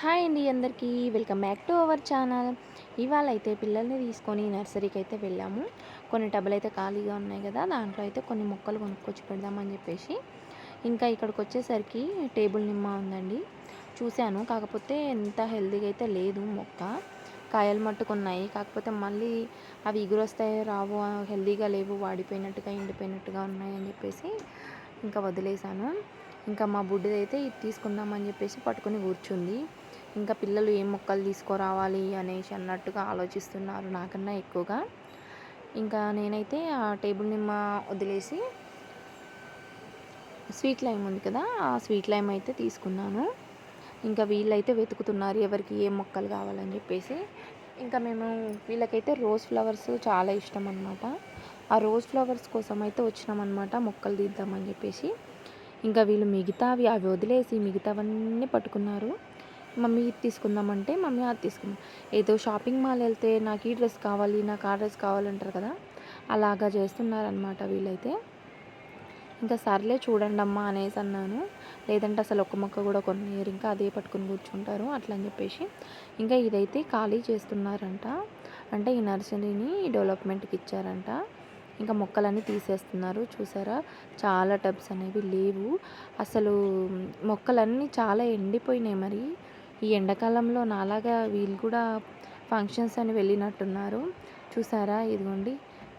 Hi అండి అందరికీ welcome back to our channel. ఇవాళ అయితే పిల్లల్ని తీసుకొని నర్సరీకి అయితే వెళ్ళాము. కొన్ని టబ్బులు అయితే ఖాళీగా ఉన్నాయి కదా, దాంట్లో అయితే కొన్ని మొక్కలు కొనుక్కొచ్చి పెడదామని చెప్పేసి ఇంకా ఇక్కడికి వచ్చేసరికి టేబుల్ నిమ్మ ఉందండి. చూశాను, కాకపోతే ఎంత హెల్తీగా అయితే లేదు మొక్క. కాయలు మట్టుకున్నాయి, కాకపోతే మళ్ళీ అవి ఎగురొస్తాయో రావో, హెల్తీగా లేవు, వాడిపోయినట్టుగా ఎండిపోయినట్టుగా ఉన్నాయి అని చెప్పేసి ఇంకా వదిలేశాను. ఇంకా మా బుడ్డిదైతే ఇది తీసుకుందామని చెప్పేసి పట్టుకొని కూర్చుంది. ఇంకా పిల్లలు ఏం మొక్కలు తీసుకురావాలి అనేసి అన్నట్టుగా ఆలోచిస్తున్నారు నాకన్నా ఎక్కువగా. ఇంకా నేనైతే ఆ టేబుల్ నిమ్మ వదిలేసి స్వీట్ లైమ్ ఉంది కదా, ఆ స్వీట్ లైమ్ అయితే తీసుకున్నాను. ఇంకా వీళ్ళైతే వెతుకుతున్నారు ఎవరికి ఏ మొక్కలు కావాలని చెప్పేసి. ఇంకా మేము వీళ్ళకైతే రోజ్ ఫ్లవర్స్ చాలా ఇష్టం అనమాట. ఆ రోజ్ ఫ్లవర్స్ కోసం అయితే వచ్చినామన్నమాట, మొక్కలు తీద్దామని చెప్పేసి. ఇంకా వీళ్ళు మిగతావి అవి వదిలేసి మిగతావన్నీ పట్టుకున్నారు. మమ్మీ ఇది తీసుకుందామంటే మమ్మీ అది తీసుకుందాం. ఏదో షాపింగ్ మాల్ వెళ్తే నాకు ఈ డ్రెస్ కావాలి, నాకు ఆ డ్రెస్ కావాలంటారు కదా, అలాగా చేస్తున్నారనమాట వీళ్ళైతే. ఇంకా సర్లే చూడండి అమ్మా అనేసి అన్నాను. లేదంటే అసలు ఒక్క మొక్క కూడా కొనియరు, ఇంకా అదే పట్టుకుని కూర్చుంటారు అట్లా అని చెప్పేసి. ఇంకా ఇదైతే ఖాళీ చేస్తున్నారంట, అంటే ఈ నర్సరీని డెవలప్మెంట్కి ఇచ్చారంట. ఇంకా మొక్కలన్నీ తీసేస్తున్నారు. చూసారా, చాలా టబ్స్ అనేవి లేవు అసలు. మొక్కలన్నీ చాలా ఎండిపోయినాయి. మరి ఈ ఎండాకాలంలో నాలాగా వీళ్ళు కూడా ఫంక్షన్స్ అని వెళ్ళినట్టున్నారు. చూసారా, ఇదిగోండి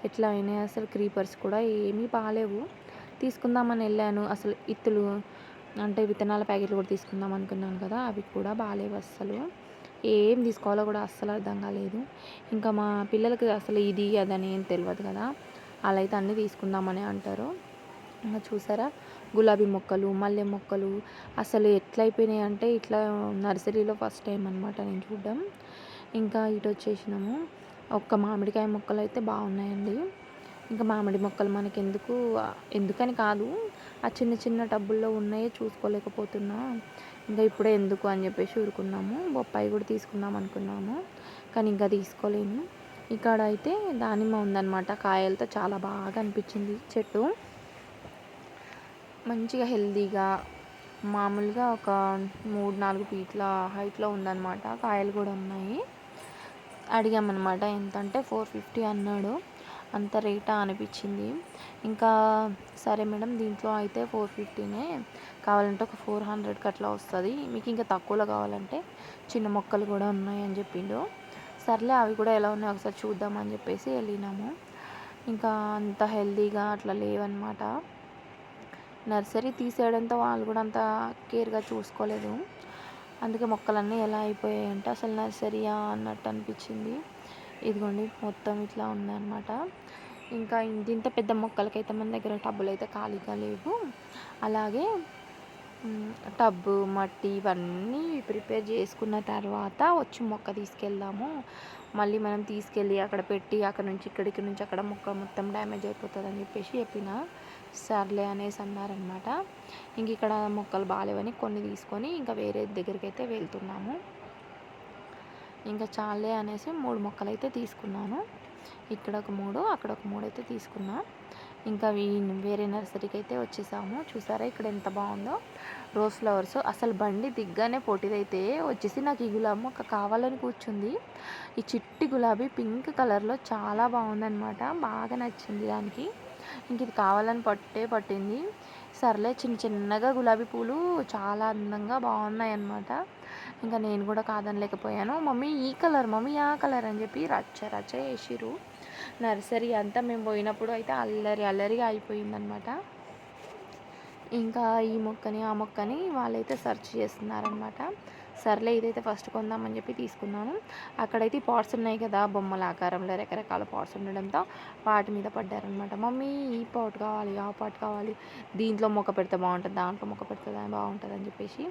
ఎట్లా అయినాయి అసలు. క్రీపర్స్ కూడా ఏమీ బాగాలేవు. తీసుకుందామని వెళ్ళాను, అసలు ఇత్తులు అంటే విత్తనాల ప్యాకెట్లు కూడా తీసుకుందాం అనుకున్నాను కదా, అవి కూడా బాగాలేవు అస్సలు. ఏం తీసుకోవాలో కూడా అస్సలు అర్థం కాలేదు. ఇంకా మా పిల్లలకి అసలు ఇది అదని ఏం తెలియదు కదా, అలా అయితే అన్నీ తీసుకుందామని అంటారు. ఇంకా చూసారా, గులాబీ మొక్కలు, మల్లె మొక్కలు అసలు ఎట్లయిపోయినాయి అంటే ఇట్లా నర్సరీలో ఫస్ట్ టైం అనమాట నేను చూడడం. ఇంకా ఇటు వచ్చేసినాము. ఒక్క మామిడికాయ మొక్కలు అయితే బాగున్నాయండి. ఇంకా మామిడి మొక్కలు మనకి ఎందుకని కాదు, ఆ చిన్న చిన్న టబ్బుల్లో ఉన్నాయే చూసుకోలేకపోతున్నా. ఇంకా ఇప్పుడే ఎందుకు అని చెప్పేసి ఊరుకున్నాము. బొప్పాయి కూడా తీసుకుందాం అనుకున్నాము, కానీ ఇంకా తీసుకోలేము. ఇక్కడ అయితే దానిమ్మ ఉందన్నమాట, కాయలతో చాలా బాగా అనిపించింది చెట్టు. మంచిగా హెల్తీగా మామూలుగా ఒక 3-4 ఫీట్ల హైట్లో ఉందన్నమాట. కాయలు కూడా ఉన్నాయి. అడిగామన్నమాట, ఎంత అంటే 450 అన్నాడు. అంత రేటా అనిపించింది. ఇంకా సరే మేడం, దీంట్లో అయితే 450నే, కావాలంటే ఒక 400కి అట్లా వస్తుంది, మీకు ఇంకా తక్కువలో కావాలంటే చిన్న మొక్కలు కూడా ఉన్నాయని చెప్పిండు. సర్లే, అవి కూడా ఎలా ఉన్నాయో ఒకసారి చూద్దామని చెప్పేసి వెళ్ళినాము. ఇంకా అంత హెల్తీగా అట్లా లేవన్నమాట. నర్సరీ తీసేయడంతో వాళ్ళు కూడా అంత కేర్గా చూసుకోలేదు. అందుకే మొక్కలన్నీ ఎలా అయిపోయాయంటే అసలు నర్సరీయా అన్నట్టు అనిపించింది. ఇదిగోండి మొత్తం ఇట్లా ఉందన్నమాట. ఇంకా ఇంత పెద్ద మొక్కలకైతే మన దగ్గర టబ్బులు అయితే ఖాళీగా లేవు. అలాగే టబ్బు, మట్టి ఇవన్నీ ప్రిపేర్ చేసుకున్న తర్వాత వచ్చి మొక్క తీసుకెళ్దాము. మళ్ళీ మనం తీసుకెళ్ళి అక్కడ పెట్టి అక్కడ నుంచి ఇక్కడికి నుంచి అక్కడ మొక్క మొత్తం డ్యామేజ్ అయిపోతుంది అని చెప్పేసి చెప్పిన. సర్లే అనేసి అన్నారనమాట. ఇంక ఇక్కడ మొక్కలు బాగాలేవని కొన్ని తీసుకొని ఇంకా వేరే దగ్గరికి అయితే వెళ్తున్నాము. ఇంకా చాలే అనేసి 3 మొక్కలు అయితే తీసుకున్నాను. ఇక్కడ ఒక 3, అక్కడ ఒక 3 అయితే తీసుకున్నా. ఇంకా వేరే నర్సరీకి అయితే వచ్చేసాము. చూసారా ఇక్కడ ఎంత బాగుందో రోజ్ ఫ్లవర్స్. అసలు బండి దిగ్గానే పొట్టిదైతే వచ్చేసి నాకు ఈ గులాబీ మొక్క కావాలని కూర్చుంది. ఈ చిట్టి గులాబీ పింక్ కలర్లో చాలా బాగుందన్నమాట, బాగా నచ్చింది దానికి. ఇంక ఇది కావాలని పట్టింది. సర్లే, చిన్న చిన్నగా గులాబీ పూలు చాలా అందంగా బాగున్నాయి అన్నమాట. ఇంకా నేను కూడా కాదనలేకపోయాను. మమ్మీ ఈ కలర్, మమ్మీ ఆ కలర్ అని చెప్పి రచ్చ రచ్చ చేసిర్రు. నర్సరీ అంతా మేము పోయినప్పుడు అయితే అల్లరి అల్లరిగా అయిపోయిందనమాట. ఇంకా ఈ మొక్కని ఆ మొక్కని వాళ్ళైతే సెర్చ్ చేస్తున్నారనమాట. సర్లే, ఇదైతే ఫస్ట్ కొందామని చెప్పి తీసుకున్నాను. అక్కడైతే పాట్స్ ఉన్నాయి కదా, బొమ్మల ఆకారంలో రకరకాల పాట్స్ ఉండడంతో వాటి మీద పడ్డారనమాట. మమ్మీ ఈ పాట్ కావాలి, ఆ పాట్ కావాలి, దీంట్లో మొక్క పెడితే బాగుంటుంది, దాంట్లో మొక్క పెడితే బాగుంటుంది అని చెప్పేసి.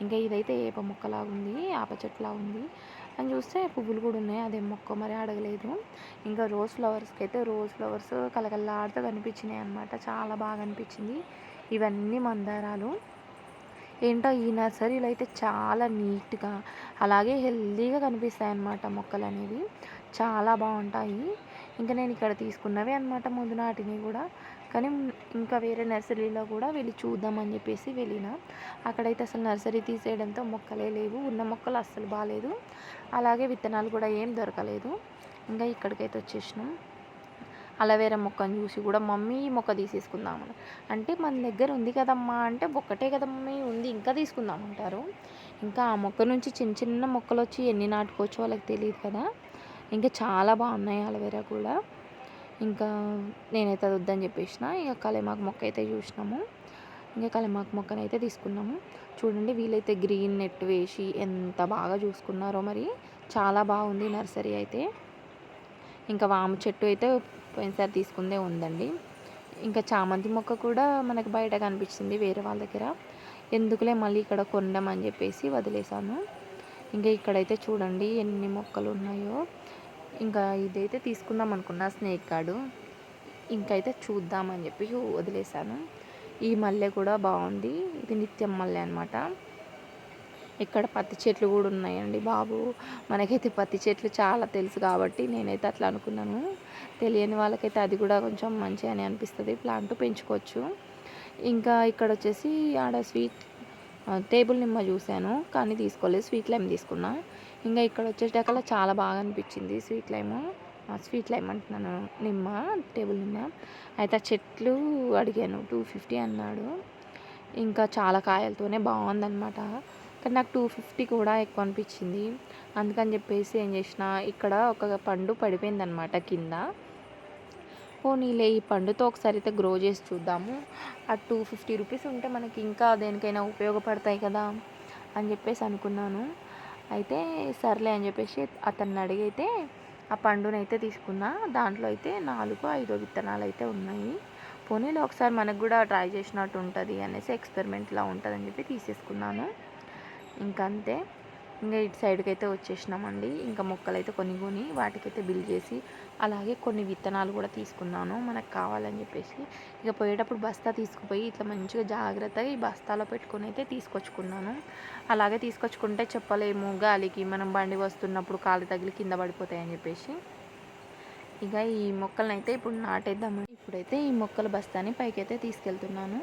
ఇంకా ఇదైతే ఏప మొక్కలాగా ఉంది, ఆప చెట్టులా ఉంది అని చూస్తే పువ్వులు కూడా ఉన్నాయి. అదే మొక్క మరి అడగలేదు. ఇంకా రోజ్ ఫ్లవర్స్కి అయితే రోజ్ ఫ్లవర్స్ కలకల్లాడుతూ కనిపించినాయి అనమాట, చాలా బాగా అనిపించింది. ఇవన్నీ మందారాలు. ఏంటో ఈ నర్సరీలో అయితే చాలా నీట్గా అలాగే హెల్తీగా కనిపిస్తాయి అన్నమాట మొక్కలు అనేవి, చాలా బాగుంటాయి. ఇంకా నేను ఇక్కడ తీసుకున్నవి అనమాట, ముందు నాటిని కూడా. కానీ ఇంకా వేరే నర్సరీలో కూడా వెళ్ళి చూద్దామని చెప్పేసి వెళ్ళిన. అక్కడైతే అసలు నర్సరీ తీసేయడంతో మొక్కలే లేవు, ఉన్న మొక్కలు అస్సలు బాలేదు, అలాగే విత్తనాలు కూడా ఏం దొరకలేదు. ఇంకా ఇక్కడికైతే వచ్చేసినాం. అలవేరా మొక్కను చూసి కూడా మమ్మీ ఈ మొక్క తీసేసుకుందామని, అంటే మన దగ్గర ఉంది కదమ్మా అంటే ఒక్కటే కదా మమ్మీ ఉంది ఇంకా తీసుకుందామంటారు. ఇంకా ఆ మొక్క నుంచి చిన్న చిన్న మొక్కలు వచ్చి ఎన్ని నాటుకోవచ్చో వాళ్ళకి తెలియదు కదా. ఇంకా చాలా బాగున్నాయి అలవేరా కూడా. ఇంకా నేనైతే అది వద్దని చెప్పేసిన. ఇక కలేమాకు మొక్క అయితే చూసినాము, ఇంకా కలేమాకు మొక్కను అయితే తీసుకున్నాము. చూడండి వీళ్ళైతే గ్రీన్ నెట్ వేసి ఎంత బాగా చూసుకున్నారో, మరి చాలా బాగుంది నర్సరీ అయితే. ఇంకా వాము చెట్టు అయితే పోయినసారి తీసుకుందే ఉందండి. ఇంకా చామంతి మొక్క కూడా మనకు బయట కనిపించింది వేరే వాళ్ళ దగ్గర, ఎందుకులే మళ్ళీ ఇక్కడ కొందామని చెప్పేసి వదిలేసాను. ఇంకా ఇక్కడైతే చూడండి ఎన్ని మొక్కలు ఉన్నాయో. ఇంకా ఇదైతే తీసుకుందాం అనుకున్నా స్నేక్ గార్డు, ఇంకైతే చూద్దామని చెప్పి వదిలేసాను. ఈ మల్లె కూడా బాగుంది, ఇది నిత్యం మల్లె అనమాట. ఇక్కడ పత్తి చెట్లు కూడా ఉన్నాయండి బాబు. మనకైతే పత్తి చెట్లు చాలా తెలుసు కాబట్టి నేనైతే అట్లా అనుకున్నాను. తెలియని వాళ్ళకైతే అది కూడా కొంచెం మంచి అని అనిపిస్తుంది, ప్లాంట్ పెంచుకోవచ్చు. ఇంకా ఇక్కడ వచ్చేసి ఆడ టేబుల్ నిమ్మ చూశాను కానీ తీసుకోలేదు, స్వీట్ లైమ్ తీసుకున్నా. ఇంకా ఇక్కడ వచ్చేటకల్లా చాలా బాగా అనిపించింది స్వీట్ లైమ్ అంటున్నాను, నిమ్మ, టేబుల్ నిమ్మ. అయితే ఆ చెట్లు అడిగాను, 250 అన్నాడు. ఇంకా చాలా కాయలతోనే బాగుందన్నమాట. కానీ నాకు 250 కూడా ఎక్కువ అనిపించింది. అందుకని చెప్పేసి ఏం చేసిన, ఇక్కడ ఒక పండు పడిపోయిందనమాట కింద. పోనీలే ఈ పండుతో ఒకసారి అయితే గ్రో చేసి చూద్దాము, ఆ 250 రూపీస్ ఉంటే మనకి ఇంకా దేనికైనా ఉపయోగపడతాయి కదా అని చెప్పేసి అనుకున్నాను. అయితే సర్లే అని చెప్పేసి అతన్ని అడిగైతే ఆ పండునైతే తీసుకున్నా. దాంట్లో అయితే 4-5 విత్తనాలు అయితే ఉన్నాయి. పోనీలో ఒకసారి మనకు కూడా ట్రై చేసినట్టు ఉంటుంది అనేసి, ఎక్స్పెరిమెంట్లా ఉంటుందని చెప్పి తీసేసుకున్నాను. ఇంకా అంతే. ఇంకా ఇటు సైడ్కి అయితే వచ్చేసినామండి. ఇంకా మొక్కలు అయితే కొని వాటికైతే బిల్ చేసి, అలాగే కొన్ని విత్తనాలు కూడా తీసుకున్నాను మనకు కావాలని చెప్పేసి. ఇక పోయేటప్పుడు బస్తా తీసుకుపోయి ఇట్లా మంచిగా జాగ్రత్తగా ఈ బస్తాలో పెట్టుకొని అయితే తీసుకొచ్చుకున్నాను. అలాగే తీసుకొచ్చుకుంటే చెప్పలేము, గాలికి మనం బండి వస్తున్నప్పుడు కాలు తగిలి కింద పడిపోతాయని చెప్పేసి. ఇక ఈ మొక్కలను అయితే ఇప్పుడు నాటేద్దామని ఇప్పుడైతే ఈ మొక్కల బస్తాని పైకైతే తీసుకెళ్తున్నాను.